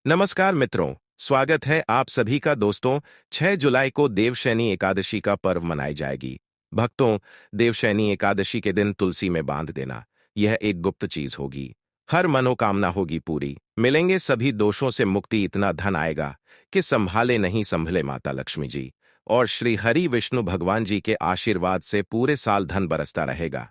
नमस्कार मित्रों, स्वागत है आप सभी का दोस्तों। 6 जुलाई को देवशयनी एकादशी का पर्व मनाई जाएगी। भक्तों, देवशयनी एकादशी के दिन तुलसी में बांध देना, यह एक गुप्त चीज होगी। हर मनोकामना होगी पूरी, मिलेंगे सभी दोषों से मुक्ति, इतना धन आएगा कि संभाले नहीं संभले माता लक्ष्मी जी। और श्री हरि विष्णु भगवान जी के आशीर्वाद से पूरे साल धन बरसता रहेगा।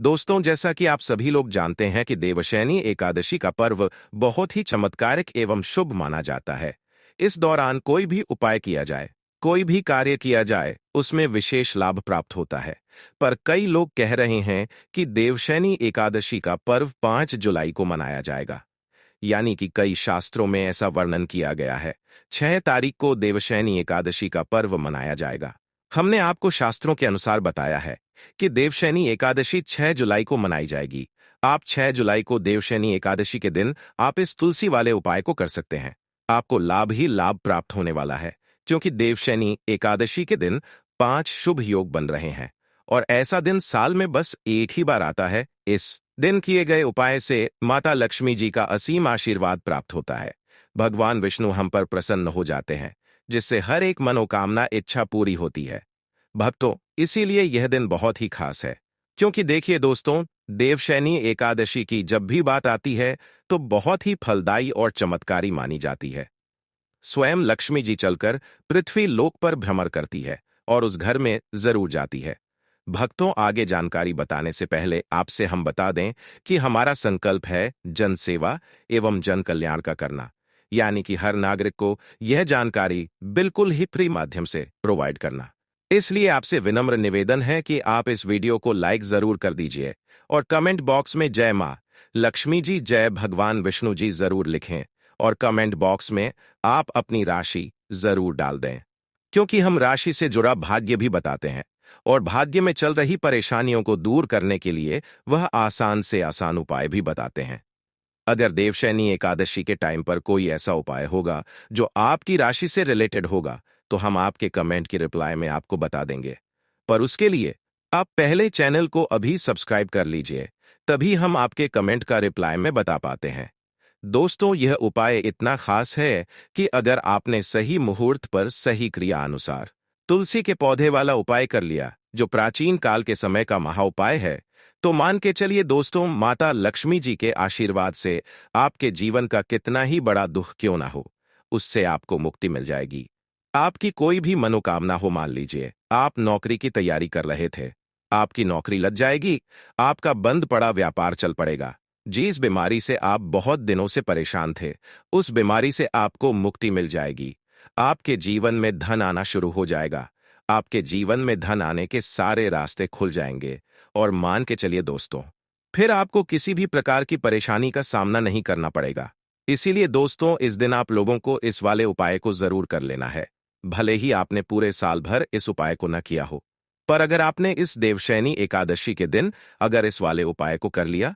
दोस्तों, जैसा कि आप सभी लोग जानते हैं कि देवशयनी एकादशी का पर्व बहुत ही चमत्कारिक एवं शुभ माना जाता है। इस दौरान कोई भी उपाय किया जाए, कोई भी कार्य किया जाए, उसमें विशेष लाभ प्राप्त होता है। पर कई लोग कह रहे हैं कि देवशयनी एकादशी का पर्व 5 जुलाई को मनाया जाएगा, यानी कि कई शास्त्रों में ऐसा वर्णन किया गया है 6 तारीख को देवशयनी एकादशी का पर्व मनाया जाएगा। हमने आपको शास्त्रों के अनुसार बताया है कि देवशयनी एकादशी 6 जुलाई को मनाई जाएगी। आप 6 जुलाई को देवशयनी एकादशी के दिन आप इस तुलसी वाले उपाय को कर सकते हैं। आपको लाभ ही लाभ प्राप्त होने वाला है, क्योंकि देवशयनी एकादशी के दिन 5 शुभ योग बन रहे हैं और ऐसा दिन साल में बस एक ही बार आता है। इस दिन किए गए उपाय से माता लक्ष्मी जी का असीम आशीर्वाद प्राप्त होता है। भगवान विष्णु हम पर प्रसन्न हो जाते हैं, जिससे हर एक मनोकामना इच्छा पूरी होती है। भक्तों, इसीलिए यह दिन बहुत ही खास है। क्योंकि देखिए दोस्तों, देवशयनी एकादशी की जब भी बात आती है तो बहुत ही फलदायी और चमत्कारी मानी जाती है। स्वयं लक्ष्मी जी चलकर पृथ्वी लोक पर भ्रमण करती है और उस घर में जरूर जाती है। भक्तों, आगे जानकारी बताने से पहले आपसे हम बता दें कि हमारा संकल्प है जन सेवा एवं जन कल्याण का करना, यानी कि हर नागरिक को यह जानकारी बिल्कुल ही फ्री माध्यम से प्रोवाइड करना। इसलिए आपसे विनम्र निवेदन है कि आप इस वीडियो को लाइक जरूर कर दीजिए और कमेंट बॉक्स में जय मां लक्ष्मी जी, जय भगवान विष्णु जी जरूर लिखें और कमेंट बॉक्स में आप अपनी राशि जरूर डाल दें, क्योंकि हम राशि से जुड़ा भाग्य भी बताते हैं और भाग्य में चल रही परेशानियों को दूर करने के लिए वह आसान से आसान उपाय भी बताते हैं। अगर देवशयनी एकादशी के टाइम पर कोई ऐसा उपाय होगा जो आपकी राशि से रिलेटेड होगा, तो हम आपके कमेंट की रिप्लाई में आपको बता देंगे। पर उसके लिए आप पहले चैनल को अभी सब्सक्राइब कर लीजिए, तभी हम आपके कमेंट का रिप्लाई में बता पाते हैं। दोस्तों, यह उपाय इतना खास है कि अगर आपने सही मुहूर्त पर सही क्रिया अनुसार तुलसी के पौधे वाला उपाय कर लिया, जो प्राचीन काल के समय का महाउपाय है, तो मान के चलिए दोस्तों, माता लक्ष्मी जी के आशीर्वाद से आपके जीवन का कितना ही बड़ा दुख क्यों ना हो, उससे आपको मुक्ति मिल जाएगी। आपकी कोई भी मनोकामना हो, मान लीजिए आप नौकरी की तैयारी कर रहे थे, आपकी नौकरी लग जाएगी, आपका बंद पड़ा व्यापार चल पड़ेगा। जिस बीमारी से आप बहुत दिनों से परेशान थे, उस बीमारी से आपको मुक्ति मिल जाएगी। आपके जीवन में धन आना शुरू हो जाएगा। आपके जीवन में धन आने के सारे रास्ते खुल जाएंगे और मान के चलिए दोस्तों, फिर आपको किसी भी प्रकार की परेशानी का सामना नहीं करना पड़ेगा। इसीलिए दोस्तों, इस दिन आप लोगों को इस वाले उपाय को जरूर कर लेना है, भले ही आपने पूरे साल भर इस उपाय को न किया हो। पर अगर आपने इस देवशयनी एकादशी के दिन अगर इस वाले उपाय को कर लिया,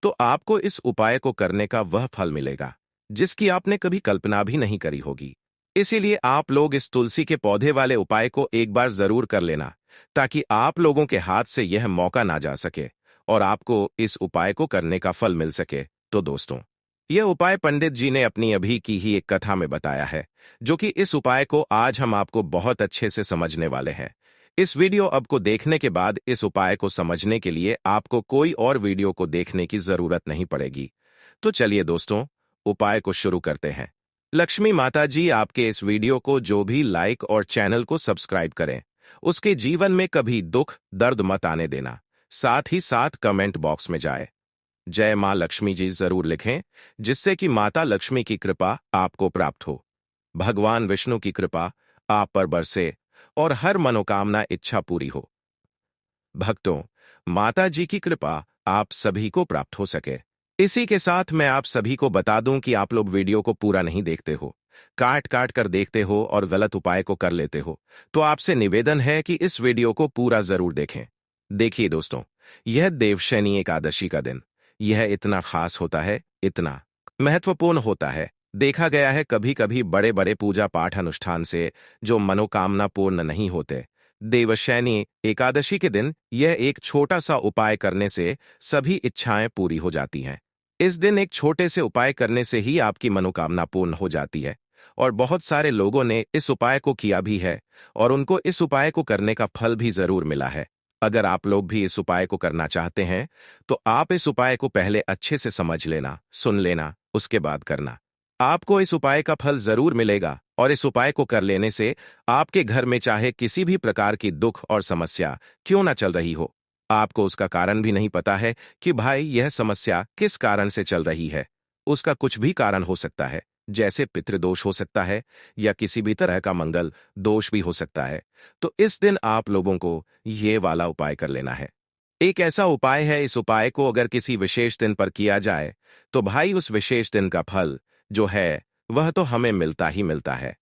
तो आपको इस उपाय को करने का वह फल मिलेगा जिसकी आपने कभी कल्पना भी नहीं करी होगी। इसीलिए आप लोग इस तुलसी के पौधे वाले उपाय को एक बार जरूर कर लेना, ताकि आप लोगों के हाथ से यह मौका ना जा सके और आपको इस उपाय को करने का फल मिल सके। तो दोस्तों, यह उपाय पंडित जी ने अपनी अभी की ही एक कथा में बताया है, जो कि इस उपाय को आज हम आपको बहुत अच्छे से समझने वाले हैं। इस वीडियो अब को देखने के बाद इस उपाय को समझने के लिए आपको कोई और वीडियो को देखने की जरूरत नहीं पड़ेगी। तो चलिए दोस्तों, उपाय को शुरू करते हैं। लक्ष्मी माता जी आपके इस वीडियो को जो भी लाइक और चैनल को सब्सक्राइब करें, उसके जीवन में कभी दुख दर्द मत आने देना। साथ ही साथ कमेंट बॉक्स में जाए जय मां लक्ष्मी जी जरूर लिखें, जिससे कि माता लक्ष्मी की कृपा आपको प्राप्त हो, भगवान विष्णु की कृपा आप पर बरसे और हर मनोकामना इच्छा पूरी हो। भक्तों, माता जी की कृपा आप सभी को प्राप्त हो सके। इसी के साथ मैं आप सभी को बता दूं कि आप लोग वीडियो को पूरा नहीं देखते हो, काट काट कर देखते हो और गलत उपाय को कर लेते हो, तो आपसे निवेदन है कि इस वीडियो को पूरा जरूर देखें। देखिए दोस्तों, यह देवशयनी एकादशी का दिन, यह इतना खास होता है, इतना महत्वपूर्ण होता है। देखा गया है कभी कभी बड़े बड़े पूजा पाठ अनुष्ठान से जो मनोकामना पूर्ण नहीं होते, देवशयनी एकादशी के दिन यह एक छोटा सा उपाय करने से सभी इच्छाएं पूरी हो जाती हैं। इस दिन एक छोटे से उपाय करने से ही आपकी मनोकामना पूर्ण हो जाती है और बहुत सारे लोगों ने इस उपाय को किया भी है और उनको इस उपाय को करने का फल भी जरूर मिला है। अगर आप लोग भी इस उपाय को करना चाहते हैं तो आप इस उपाय को पहले अच्छे से समझ लेना, सुन लेना, उसके बाद करना। आपको इस उपाय का फल जरूर मिलेगा और इस उपाय को कर लेने से आपके घर में चाहे किसी भी प्रकार की दुख और समस्या क्यों ना चल रही हो, आपको उसका कारण भी नहीं पता है कि भाई यह समस्या किस कारण से चल रही है। उसका कुछ भी कारण हो सकता है, जैसे पितृदोष हो सकता है या किसी भी तरह का मंगल दोष भी हो सकता है। तो इस दिन आप लोगों को ये वाला उपाय कर लेना है। एक ऐसा उपाय है, इस उपाय को अगर किसी विशेष दिन पर किया जाए तो भाई उस विशेष दिन का फल जो है वह तो हमें मिलता ही मिलता है।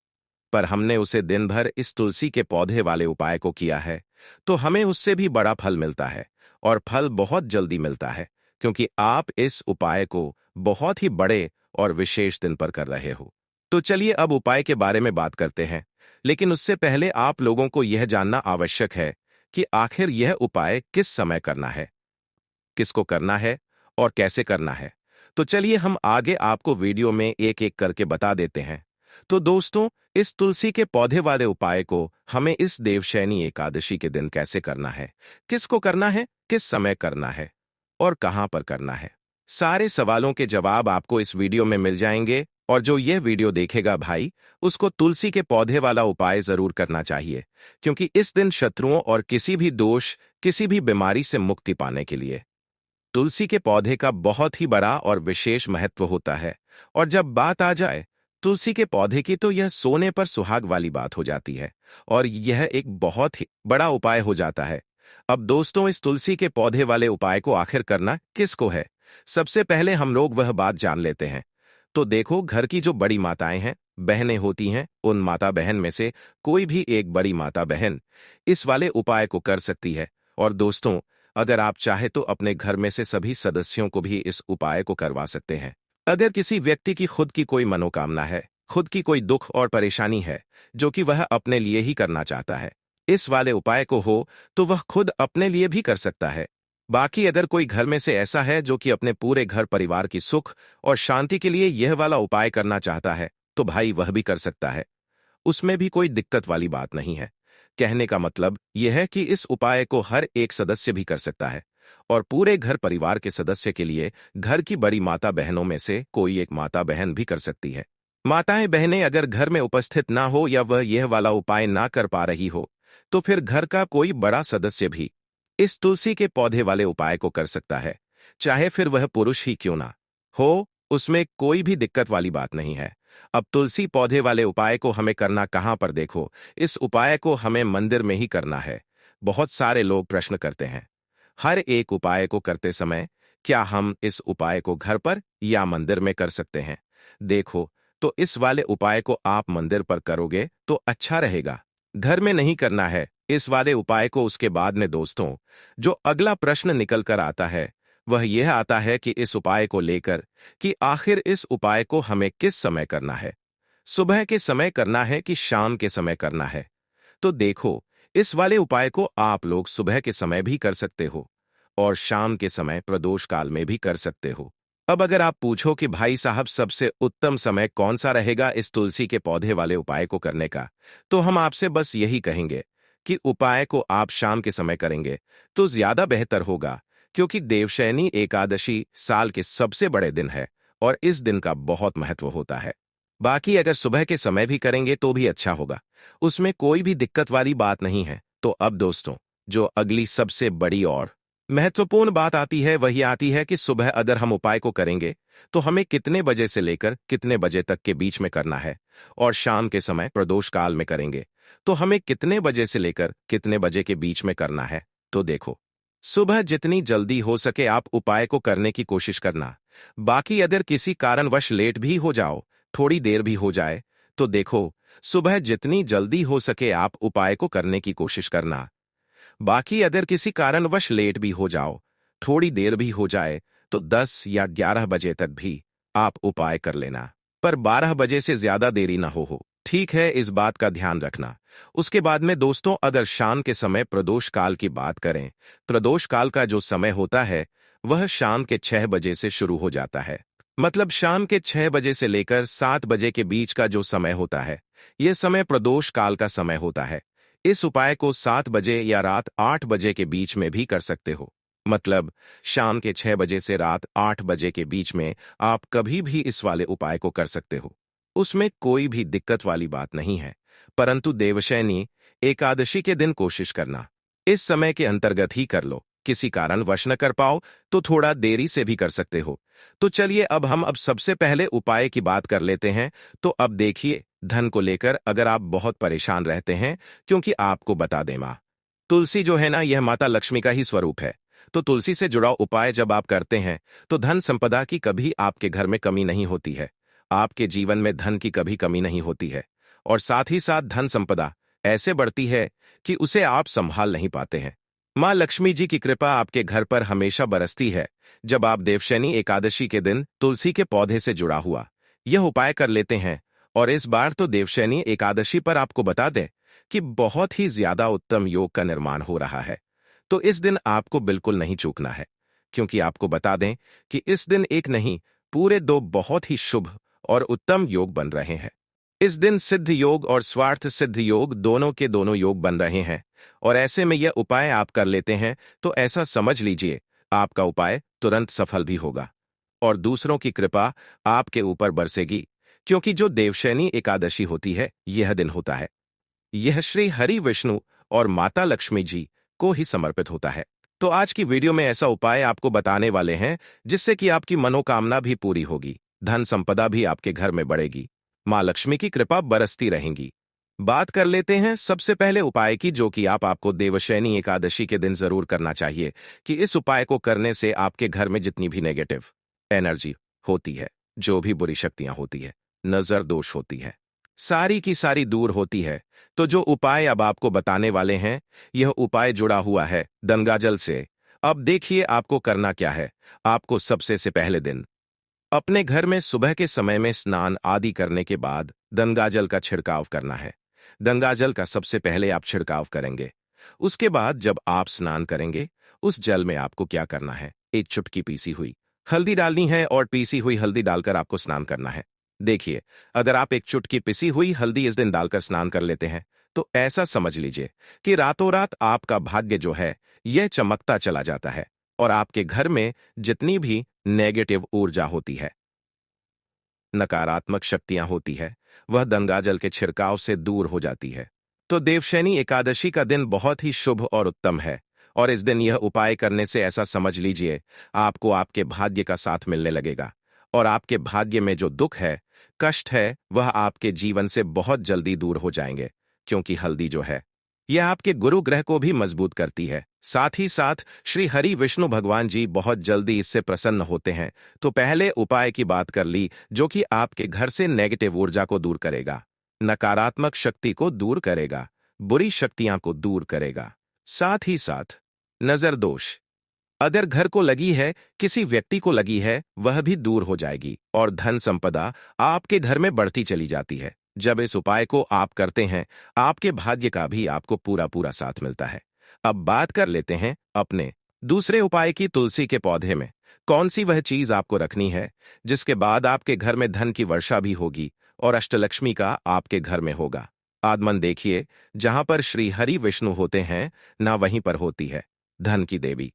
पर हमने उसे दिन भर इस तुलसी के पौधे वाले उपाय को किया है तो हमें उससे भी बड़ा फल मिलता है और फल बहुत जल्दी मिलता है, क्योंकि आप इस उपाय को बहुत ही बड़े और विशेष दिन पर कर रहे हो। तो चलिए अब उपाय के बारे में बात करते हैं, लेकिन उससे पहले आप लोगों को यह जानना आवश्यक है कि आखिर यह उपाय किस समय करना है, किसको करना है और कैसे करना है। तो चलिए हम आगे आपको वीडियो में एक एक करके बता देते हैं। तो दोस्तों, इस तुलसी के पौधे वाले उपाय को हमें इस देवशयनी एकादशी के दिन कैसे करना है, किसको करना है, किस समय करना है और कहां पर करना है, सारे सवालों के जवाब आपको इस वीडियो में मिल जाएंगे। और जो यह वीडियो देखेगा भाई, उसको तुलसी के पौधे वाला उपाय जरूर करना चाहिए, क्योंकि इस दिन शत्रुओं और किसी भी दोष, किसी भी बीमारी से मुक्ति पाने के लिए तुलसी के पौधे का बहुत ही बड़ा और विशेष महत्व होता है। और जब बात आ जाए तुलसी के पौधे की तो यह सोने पर सुहाग वाली बात हो जाती है और यह एक बहुत ही बड़ा उपाय हो जाता है। अब दोस्तों, इस तुलसी के पौधे वाले उपाय को आखिर करना किसको है, सबसे पहले हम लोग वह बात जान लेते हैं। तो देखो, घर की जो बड़ी माताएं हैं, बहनें होती हैं, उन माता बहन में से कोई भी एक बड़ी माता बहन इस वाले उपाय को कर सकती है। और दोस्तों, अगर आप चाहे तो अपने घर में से सभी सदस्यों को भी इस उपाय को करवा सकते हैं। अगर किसी व्यक्ति की खुद की कोई मनोकामना है, खुद की कोई दुख और परेशानी है जो कि वह अपने लिए ही करना चाहता है, इस वाले उपाय को हो तो वह खुद अपने लिए भी कर सकता है। बाकी अगर कोई घर में से ऐसा है जो कि अपने पूरे घर परिवार की सुख और शांति के लिए यह वाला उपाय करना चाहता है तो भाई वह भी कर सकता है, उसमें भी कोई दिक्कत वाली बात नहीं है। कहने का मतलब यह है कि इस उपाय को हर एक सदस्य भी कर सकता है और पूरे घर परिवार के सदस्य के लिए घर की बड़ी माता बहनों में से कोई एक माता बहन भी कर सकती है। माताएं बहनें अगर घर में उपस्थित ना हो या वह यह वाला उपाय ना कर पा रही हो तो फिर घर का कोई बड़ा सदस्य भी इस तुलसी के पौधे वाले उपाय को कर सकता है, चाहे फिर वह पुरुष ही क्यों ना हो, उसमें कोई भी दिक्कत वाली बात नहीं है। अब तुलसी पौधे वाले उपाय को हमें करना कहां पर, देखो, इस उपाय को हमें मंदिर में ही करना है। बहुत सारे लोग प्रश्न करते हैं हर एक उपाय को करते समय क्या हम इस उपाय को घर पर या मंदिर में कर सकते हैं। देखो, तो इस वाले उपाय को आप मंदिर पर करोगे तो अच्छा रहेगा, घर में नहीं करना है इस वाले उपाय को। उसके बाद में दोस्तों, जो अगला प्रश्न निकल कर आता है वह यह आता है कि इस उपाय को लेकर कि आखिर इस उपाय को हमें किस समय करना है, सुबह के समय करना है कि शाम के समय करना है। तो देखो, इस वाले उपाय को आप लोग सुबह के समय भी कर सकते हो और शाम के समय प्रदोष काल में भी कर सकते हो। अब अगर आप पूछो कि भाई साहब सबसे उत्तम समय कौन सा रहेगा इस तुलसी के पौधे वाले उपाय को करने का, तो हम आपसे बस यही कहेंगे कि उपाय को आप शाम के समय करेंगे तो ज्यादा बेहतर होगा, क्योंकि देवशयनी एकादशी साल के सबसे बड़े दिन है और इस दिन का बहुत महत्व होता है। बाकी अगर सुबह के समय भी करेंगे तो भी अच्छा होगा, उसमें कोई भी दिक्कत वाली बात नहीं है। तो अब दोस्तों, जो अगली सबसे बड़ी और महत्वपूर्ण बात आती है वही आती है कि सुबह अगर हम उपाय को करेंगे तो हमें कितने बजे से लेकर कितने बजे तक के बीच में करना है, और शाम के समय प्रदोष काल में करेंगे तो हमें कितने बजे से लेकर कितने बजे के बीच में करना है। तो देखो, सुबह जितनी जल्दी हो सके आप उपाय को करने की कोशिश करना। बाकी अगर किसी कारणवश लेट भी हो जाओ, थोड़ी देर भी हो जाए, तो देखो, सुबह जितनी जल्दी हो सके आप उपाय को करने की कोशिश करना। बाकी अगर किसी कारणवश लेट भी हो जाओ, थोड़ी देर भी हो जाए, तो 10 या 11 बजे तक भी आप उपाय कर लेना, पर 12 बजे से ज्यादा देरी ना हो। ठीक है, इस बात का ध्यान रखना। उसके बाद में दोस्तों, अगर शाम के समय प्रदोष काल की बात करें, प्रदोष काल का जो समय होता है वह शाम के 6 बजे से शुरू हो जाता है। मतलब शाम के 6 बजे से लेकर 7 बजे के बीच का जो समय होता है, यह समय प्रदोष काल का समय होता है। इस उपाय को 7 बजे या रात 8 बजे के बीच में भी कर सकते हो। मतलब शाम के 6 बजे से रात 8 बजे के बीच में आप कभी भी इस वाले उपाय को कर सकते हो। उसमें कोई भी दिक्कत वाली बात नहीं है। परंतु देवशयनी एकादशी के दिन कोशिश करना इस समय के अंतर्गत ही कर लो। किसी कारण वश न कर पाओ तो थोड़ा देरी से भी कर सकते हो। तो चलिए अब सबसे पहले उपाय की बात कर लेते हैं। तो अब देखिए, धन को लेकर अगर आप बहुत परेशान रहते हैं, क्योंकि आपको बता दें माँ तुलसी जो है ना, यह माता लक्ष्मी का ही स्वरूप है। तो तुलसी से जुड़ा उपाय जब आप करते हैं तो धन संपदा की कभी आपके घर में कमी नहीं होती है। आपके जीवन में धन की कभी कमी नहीं होती है, और साथ ही साथ धन संपदा ऐसे बढ़ती है कि उसे आप संभाल नहीं पाते हैं। माँ लक्ष्मी जी की कृपा आपके घर पर हमेशा बरसती है जब आप देवशयनी एकादशी के दिन तुलसी के पौधे से जुड़ा हुआ यह उपाय कर लेते हैं। और इस बार तो देवशयनी एकादशी पर आपको बता दें कि बहुत ही ज्यादा उत्तम योग का निर्माण हो रहा है। तो इस दिन आपको बिल्कुल नहीं चूकना है, क्योंकि आपको बता दें कि इस दिन एक नहीं, पूरे 2 बहुत ही शुभ और उत्तम योग बन रहे हैं। इस दिन सिद्ध योग और स्वार्थ सिद्ध योग दोनों के दोनों योग बन रहे हैं। और ऐसे में यह उपाय आप कर लेते हैं तो ऐसा समझ लीजिए आपका उपाय तुरंत सफल भी होगा और दूसरों की कृपा आपके ऊपर बरसेगी, क्योंकि जो देवशयनी एकादशी होती है यह दिन होता है, यह श्री हरि विष्णु और माता लक्ष्मी जी को ही समर्पित होता है। तो आज की वीडियो में ऐसा उपाय आपको बताने वाले हैं जिससे कि आपकी मनोकामना भी पूरी होगी, धन संपदा भी आपके घर में बढ़ेगी, माँ लक्ष्मी की कृपा बरसती रहेंगी। बात कर लेते हैं सबसे पहले उपाय की, जो कि आपको देवशयनी एकादशी के दिन जरूर करना चाहिए। कि इस उपाय को करने से आपके घर में जितनी भी नेगेटिव एनर्जी होती है, जो भी बुरी शक्तियां होती है, नजर दोष होती है, सारी की सारी दूर होती है। तो जो उपाय अब आपको बताने वाले हैं, यह उपाय जुड़ा हुआ है गंगाजल से। अब देखिए आपको करना क्या है। आपको सबसे से पहले दिन अपने घर में सुबह के समय में स्नान आदि करने के बाद गंगाजल का छिड़काव करना है। गंगाजल का सबसे पहले आप छिड़काव करेंगे। उसके बाद जब आप स्नान करेंगे, उस जल में आपको क्या करना है, एक चुटकी पीसी हुई हल्दी डालनी है और पीसी हुई हल्दी डालकर आपको स्नान करना है। देखिए, अगर आप एक चुटकी पिसी हुई हल्दी इस दिन डालकर स्नान कर लेते हैं तो ऐसा समझ लीजिए कि रातों रात आपका भाग्य जो है यह चमकता चला जाता है और आपके घर में जितनी भी नेगेटिव ऊर्जा होती है, नकारात्मक शक्तियां होती है, वह गंगाजल के छिड़काव से दूर हो जाती है। तो देवशयनी एकादशी का दिन बहुत ही शुभ और उत्तम है, और इस दिन यह उपाय करने से ऐसा समझ लीजिए आपको आपके भाग्य का साथ मिलने लगेगा, और आपके भाग्य में जो दुख है, कष्ट है, वह आपके जीवन से बहुत जल्दी दूर हो जाएंगे। क्योंकि हल्दी जो है यह आपके गुरु ग्रह को भी मजबूत करती है। साथ ही साथ श्री हरि विष्णु भगवान जी बहुत जल्दी इससे प्रसन्न होते हैं। तो पहले उपाय की बात कर ली, जो कि आपके घर से नेगेटिव ऊर्जा को दूर करेगा, नकारात्मक शक्ति को दूर करेगा, बुरी शक्तियां को दूर करेगा। साथ ही साथ नजर दोष अगर घर को लगी है, किसी व्यक्ति को लगी है, वह भी दूर हो जाएगी और धन संपदा आपके घर में बढ़ती चली जाती है। जब इस उपाय को आप करते हैं, आपके भाग्य का भी आपको पूरा पूरा साथ मिलता है। अब बात कर लेते हैं अपने दूसरे उपाय की। तुलसी के पौधे में कौन सी वह चीज आपको रखनी है जिसके बाद आपके घर में धन की वर्षा भी होगी और अष्टलक्ष्मी का आपके घर में होगा। आगमन देखिए, जहां पर श्री हरि विष्णु होते हैं ना, वहीं पर होती है धन की देवी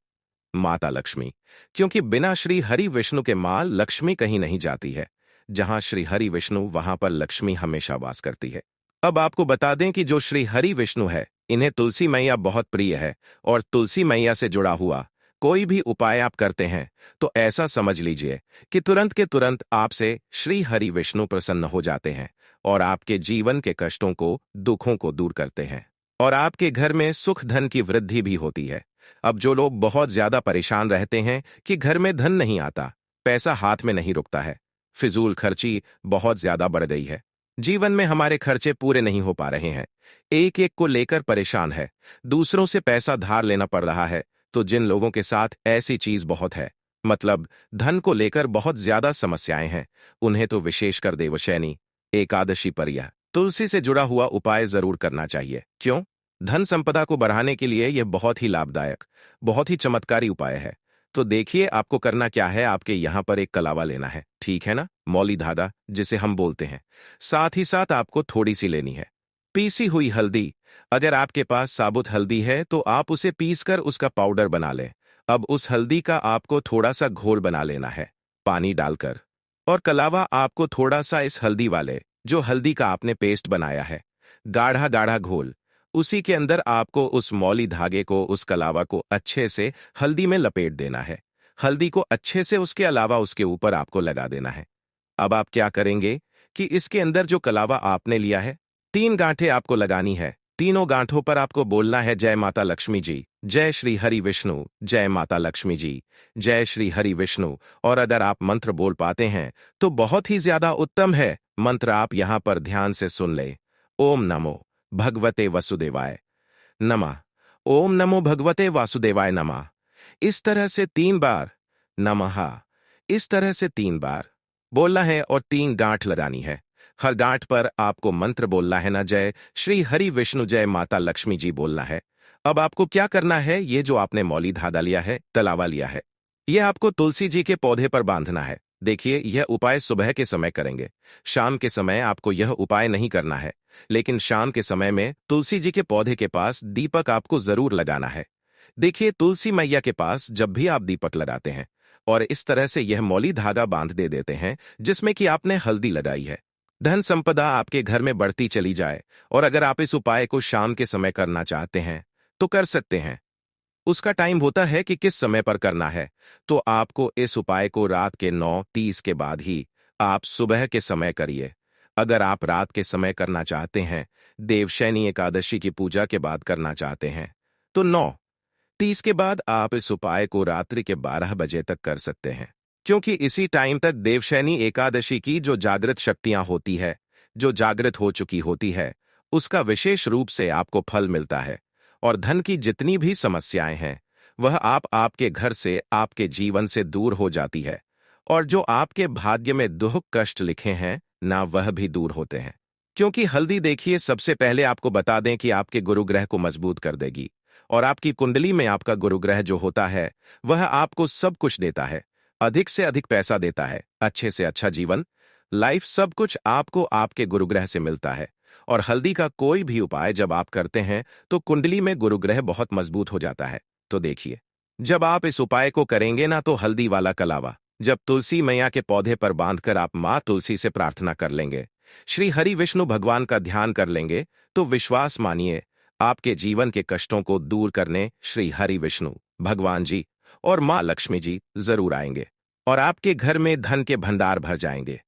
माता लक्ष्मी। क्योंकि बिना श्री हरि विष्णु के मां लक्ष्मी कहीं नहीं जाती है। जहां श्री हरि विष्णु, वहां पर लक्ष्मी हमेशा वास करती है। अब आपको बता दें कि जो श्री हरि विष्णु है, इन्हें तुलसी मैया बहुत प्रिय है, और तुलसी मैया से जुड़ा हुआ कोई भी उपाय आप करते हैं तो ऐसा समझ लीजिए कि तुरंत के तुरंत आपसे श्री हरि विष्णु प्रसन्न हो जाते हैं और आपके जीवन के कष्टों को, दुखों को दूर करते हैं, और आपके घर में सुख धन की वृद्धि भी होती है। अब जो लोग बहुत ज्यादा परेशान रहते हैं कि घर में धन नहीं आता, पैसा हाथ में नहीं रुकता है, फिजूल खर्ची बहुत ज्यादा बढ़ गई है, जीवन में हमारे खर्चे पूरे नहीं हो पा रहे हैं, एक एक को लेकर परेशान है, दूसरों से पैसा धार लेना पड़ रहा है, तो जिन लोगों के साथ ऐसी चीज बहुत है, मतलब धन को लेकर बहुत ज्यादा समस्याएं हैं, उन्हें तो विशेषकर देवशयनी एकादशी पर यह तुलसी से जुड़ा हुआ उपाय जरूर करना चाहिए। क्यों? धन संपदा को बढ़ाने के लिए यह बहुत ही लाभदायक, बहुत ही चमत्कारी उपाय है। तो देखिए आपको करना क्या है, आपके यहाँ पर एक कलावा लेना है, ठीक है ना, मौली धागा जिसे हम बोलते हैं। साथ ही साथ आपको थोड़ी सी लेनी है पीसी हुई हल्दी। अगर आपके पास साबुत हल्दी है तो आप उसे पीसकर उसका पाउडर बना लें। अब उस हल्दी का आपको थोड़ा सा घोल बना लेना है पानी डालकर, और कलावा आपको थोड़ा सा इस हल्दी वाले जो हल्दी का आपने पेस्ट बनाया है, गाढ़ा गाढ़ा घोल, उसी के अंदर आपको उस मौली धागे को, उस कलावा को अच्छे से हल्दी में लपेट देना है। हल्दी को अच्छे से उसके अलावा उसके ऊपर आपको लगा देना है। अब आप क्या करेंगे कि इसके अंदर जो कलावा आपने लिया है, 3 गांठें आपको लगानी है। तीनों गांठों पर आपको बोलना है जय माता लक्ष्मी जी, जय श्री हरि विष्णु, जय माता लक्ष्मी जी, जय श्री हरि विष्णु। और अगर आप मंत्र बोल पाते हैं तो बहुत ही ज्यादा उत्तम है। मंत्र आप यहां पर ध्यान से सुन ले। ओम नमो भगवते वसुदेवाय नमः। ओम नमो भगवते वासुदेवाय नमः। इस तरह से 3 बार नमः, इस तरह से 3 बार बोलना है और 3 गांठ लगानी है। हर गांठ पर आपको मंत्र बोलना है ना, जय श्री हरि विष्णु, जय माता लक्ष्मी जी बोलना है। अब आपको क्या करना है, ये जो आपने मौली धागा लिया है, तलावा लिया है, यह आपको तुलसी जी के पौधे पर बांधना है। देखिए यह उपाय सुबह के समय करेंगे, शाम के समय आपको यह उपाय नहीं करना है। लेकिन शाम के समय में तुलसी जी के पौधे के पास दीपक आपको जरूर लगाना है। देखिए तुलसी मैया के पास जब भी आप दीपक लगाते हैं और इस तरह से यह मौली धागा बांध दे देते हैं जिसमें कि आपने हल्दी लगाई है, धन संपदा आपके घर में बढ़ती चली जाए। और अगर आप इस उपाय को शाम के समय करना चाहते हैं तो कर सकते हैं। उसका टाइम होता है कि किस समय पर करना है, तो आपको इस उपाय को रात के 9:30 के बाद ही आप सुबह के समय करिए। अगर आप रात के समय करना चाहते हैं, देवशैनी एकादशी की पूजा के बाद करना चाहते हैं, तो 9:30 के बाद आप इस उपाय को रात्रि के 12 बजे तक कर सकते हैं। क्योंकि इसी टाइम तक देवशैनी एकादशी की जो जागृत शक्तियां होती है, जो जागृत हो चुकी होती है, उसका विशेष रूप से आपको फल मिलता है। और धन की जितनी भी समस्याएं हैं वह आपके घर से, आपके जीवन से दूर हो जाती है। और जो आपके भाग्य में दुख कष्ट लिखे हैं ना, वह भी दूर होते हैं। क्योंकि हल्दी देखिए, सबसे पहले आपको बता दें कि आपके गुरु ग्रह को मजबूत कर देगी। और आपकी कुंडली में आपका गुरु ग्रह जो होता है वह आपको सब कुछ देता है, अधिक से अधिक पैसा देता है, अच्छे से अच्छा जीवन, लाइफ, सब कुछ आपको आपके गुरु ग्रह से मिलता है। और हल्दी का कोई भी उपाय जब आप करते हैं तो कुंडली में गुरुग्रह बहुत मजबूत हो जाता है। तो देखिए, जब आप इस उपाय को करेंगे ना, तो हल्दी वाला कलावा जब तुलसी मैया के पौधे पर बांधकर आप मां तुलसी से प्रार्थना कर लेंगे, श्री हरि विष्णु भगवान का ध्यान कर लेंगे, तो विश्वास मानिए आपके जीवन के कष्टों को दूर करने श्री हरि विष्णु भगवान जी और मां लक्ष्मी जी जरूर आएंगे। और आपके घर में धन के भंडार भर जाएंगे,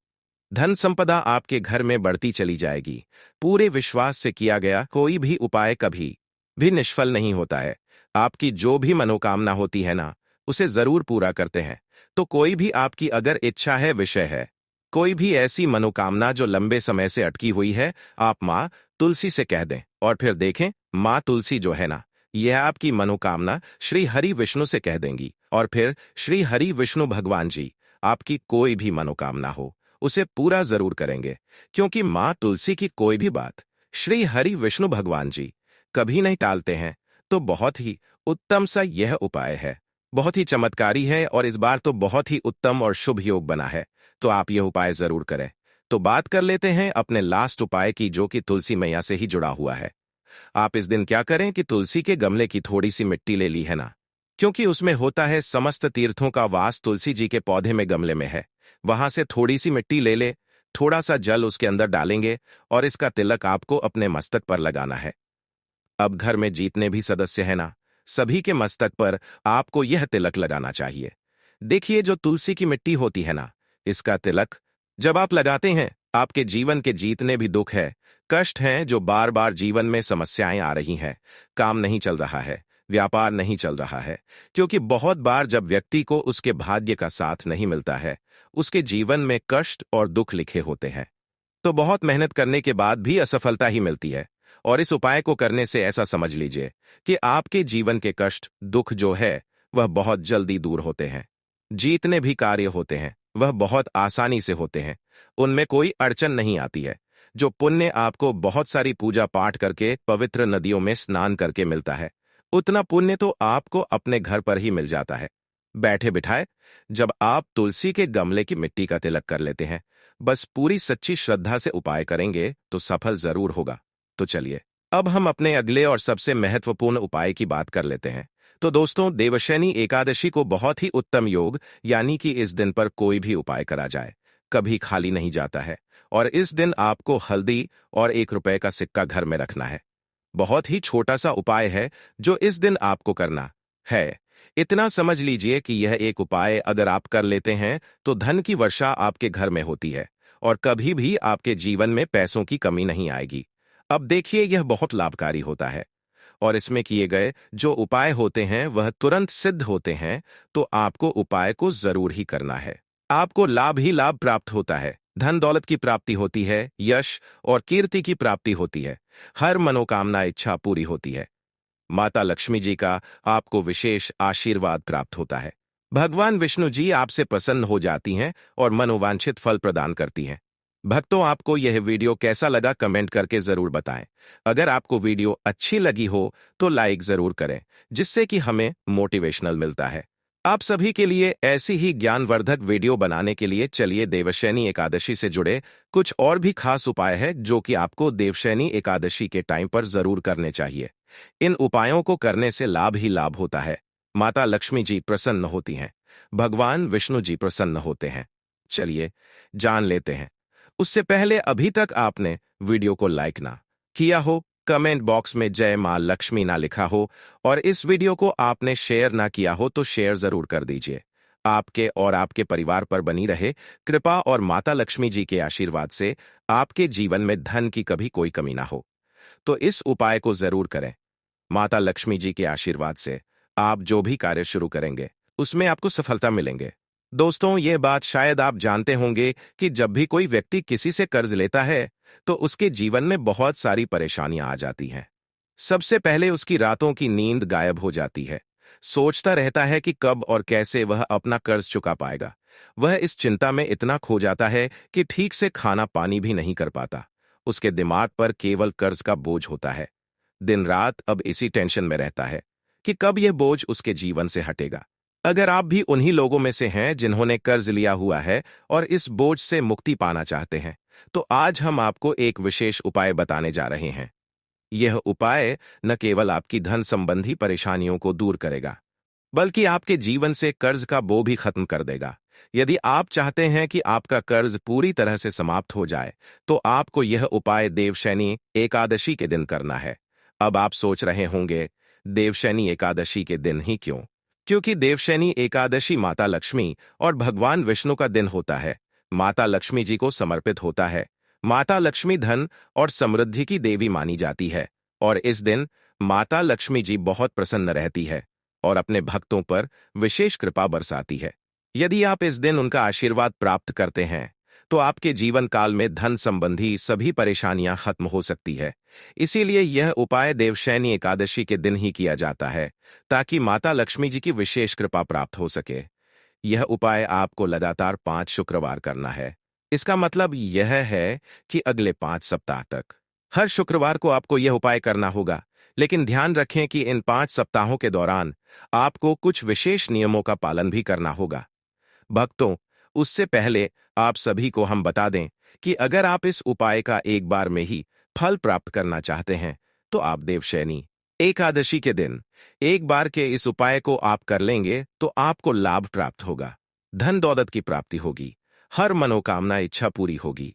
धन संपदा आपके घर में बढ़ती चली जाएगी। पूरे विश्वास से किया गया कोई भी उपाय कभी भी निष्फल नहीं होता है। आपकी जो भी मनोकामना होती है ना, उसे जरूर पूरा करते हैं। तो कोई भी आपकी अगर इच्छा है, विषय है, कोई भी ऐसी मनोकामना जो लंबे समय से अटकी हुई है, आप माँ तुलसी से कह दें और फिर देखें, माँ तुलसी जो है ना, यह आपकी मनोकामना श्री हरि विष्णु से कह देंगी। और फिर श्री हरि विष्णु भगवान जी आपकी कोई भी मनोकामना हो उसे पूरा जरूर करेंगे। क्योंकि मां तुलसी की कोई भी बात श्री हरि विष्णु भगवान जी कभी नहीं टालते हैं। तो बहुत ही उत्तम सा यह उपाय है, बहुत ही चमत्कारी है और इस बार तो बहुत ही उत्तम और शुभ योग बना है। तो आप यह उपाय जरूर करें। तो बात कर लेते हैं अपने लास्ट उपाय की, जो कि तुलसी मैया से ही जुड़ा हुआ है। आप इस दिन क्या करें कि तुलसी के गमले की थोड़ी सी मिट्टी ले ली है ना, क्योंकि उसमें होता है समस्त तीर्थों का वास तुलसी जी के पौधे में, गमले में है। वहां से थोड़ी सी मिट्टी ले ले, थोड़ा सा जल उसके अंदर डालेंगे और इसका तिलक आपको अपने मस्तक पर लगाना है। अब घर में जितने भी सदस्य हैं ना, सभी के मस्तक पर आपको यह तिलक लगाना चाहिए। देखिए जो तुलसी की मिट्टी होती है ना, इसका तिलक जब आप लगाते हैं, आपके जीवन के जितने भी दुख है, कष्ट हैं, जो बार बार जीवन में समस्याएं आ रही हैं, काम नहीं चल रहा है, व्यापार नहीं चल रहा है, क्योंकि बहुत बार जब व्यक्ति को उसके भाग्य का साथ नहीं मिलता है, उसके जीवन में कष्ट और दुख लिखे होते हैं, तो बहुत मेहनत करने के बाद भी असफलता ही मिलती है। और इस उपाय को करने से ऐसा समझ लीजिए कि आपके जीवन के कष्ट दुख जो है वह बहुत जल्दी दूर होते हैं। जितने भी कार्य होते हैं वह बहुत आसानी से होते हैं, उनमें कोई अड़चन नहीं आती है। जो पुण्य आपको बहुत सारी पूजा पाठ करके, पवित्र नदियों में स्नान करके मिलता है, उतना पुण्य तो आपको अपने घर पर ही मिल जाता है। बैठे बिठाए जब आप तुलसी के गमले की मिट्टी का तिलक कर लेते हैं, बस पूरी सच्ची श्रद्धा से उपाय करेंगे तो सफल जरूर होगा। तो चलिए अब हम अपने अगले और सबसे महत्वपूर्ण उपाय की बात कर लेते हैं। तो दोस्तों, देवशयनी एकादशी को बहुत ही उत्तम योग, यानी कि इस दिन पर कोई भी उपाय करा जाए कभी खाली नहीं जाता है। और इस दिन आपको हल्दी और 1 रुपए का सिक्का घर में रखना है। बहुत ही छोटा सा उपाय है जो इस दिन आपको करना है। इतना समझ लीजिए कि यह एक उपाय अगर आप कर लेते हैं तो धन की वर्षा आपके घर में होती है और कभी भी आपके जीवन में पैसों की कमी नहीं आएगी। अब देखिए, यह बहुत लाभकारी होता है और इसमें किए गए जो उपाय होते हैं वह तुरंत सिद्ध होते हैं। तो आपको उपाय को जरूर ही करना है। आपको लाभ ही लाभ प्राप्त होता है, धन दौलत की प्राप्ति होती है, यश और कीर्ति की प्राप्ति होती है, हर मनोकामना इच्छा पूरी होती है। माता लक्ष्मी जी का आपको विशेष आशीर्वाद प्राप्त होता है। भगवान विष्णु जी आपसे प्रसन्न हो जाती हैं और मनोवांछित फल प्रदान करती हैं। भक्तों, आपको यह वीडियो कैसा लगा कमेंट करके जरूर बताएं। अगर आपको वीडियो अच्छी लगी हो तो लाइक जरूर करें, जिससे कि हमें मोटिवेशनल मिलता है। आप सभी के लिए ऐसी ही ज्ञानवर्धक वीडियो बनाने के लिए चलिए देवशयनी एकादशी से जुड़े कुछ और भी खास उपाय है जो कि आपको देवशयनी एकादशी के टाइम पर जरूर करने चाहिए। इन उपायों को करने से लाभ ही लाभ होता है। माता लक्ष्मी जी प्रसन्न होती हैं, भगवान विष्णु जी प्रसन्न होते हैं। चलिए जान लेते हैं। उससे पहले अभी तक आपने वीडियो को लाइक ना किया हो, कमेंट बॉक्स में जय मां लक्ष्मी ना लिखा हो और इस वीडियो को आपने शेयर ना किया हो तो शेयर जरूर कर दीजिए। आपके और आपके परिवार पर बनी रहे कृपा और माता लक्ष्मी जी के आशीर्वाद से आपके जीवन में धन की कभी कोई कमी ना हो। तो इस उपाय को जरूर करें। माता लक्ष्मी जी के आशीर्वाद से आप जो भी कार्य शुरू करेंगे उसमें आपको सफलता मिलेंगे। दोस्तों, ये बात शायद आप जानते होंगे कि जब भी कोई व्यक्ति किसी से कर्ज लेता है तो उसके जीवन में बहुत सारी परेशानियां आ जाती हैं। सबसे पहले उसकी रातों की नींद गायब हो जाती है। सोचता रहता है कि कब और कैसे वह अपना कर्ज चुका पाएगा। वह इस चिंता में इतना खो जाता है कि ठीक से खाना पानी भी नहीं कर पाता। उसके दिमाग पर केवल कर्ज का बोझ होता है। दिन रात अब इसी टेंशन में रहता है कि कब यह बोझ उसके जीवन से हटेगा। अगर आप भी उन्हीं लोगों में से हैं जिन्होंने कर्ज लिया हुआ है और इस बोझ से मुक्ति पाना चाहते हैं, तो आज हम आपको एक विशेष उपाय बताने जा रहे हैं। यह उपाय न केवल आपकी धन संबंधी परेशानियों को दूर करेगा, बल्कि आपके जीवन से कर्ज का बोझ भी खत्म कर देगा। यदि आप चाहते हैं कि आपका कर्ज पूरी तरह से समाप्त हो जाए, तो आपको यह उपाय देवशयनी एकादशी के दिन करना है। अब आप सोच रहे होंगे, देवशयनी एकादशी के दिन ही क्यों? क्योंकि देवशयनी एकादशी माता लक्ष्मी और भगवान विष्णु का दिन होता है। माता लक्ष्मी जी को समर्पित होता है। माता लक्ष्मी धन और समृद्धि की देवी मानी जाती है और इस दिन माता लक्ष्मी जी बहुत प्रसन्न रहती है और अपने भक्तों पर विशेष कृपा बरसाती है। यदि आप इस दिन उनका आशीर्वाद प्राप्त करते हैं तो आपके जीवन काल में धन संबंधी सभी परेशानियां खत्म हो सकती है। इसीलिए यह उपाय देवशयनी एकादशी के दिन ही किया जाता है ताकि माता लक्ष्मी जी की विशेष कृपा प्राप्त हो सके। यह उपाय आपको लगातार 5 शुक्रवार करना है। इसका मतलब यह है कि अगले 5 सप्ताह तक हर शुक्रवार को आपको यह उपाय करना होगा। लेकिन ध्यान रखें कि इन 5 सप्ताहों के दौरान आपको कुछ विशेष नियमों का पालन भी करना होगा। भक्तों, उससे पहले आप सभी को हम बता दें कि अगर आप इस उपाय का एक बार में ही फल प्राप्त करना चाहते हैं तो आप देवशयनी एकादशी के दिन एक बार के इस उपाय को आप कर लेंगे तो आपको लाभ प्राप्त होगा, धन दौलत की प्राप्ति होगी, हर मनोकामना इच्छा पूरी होगी।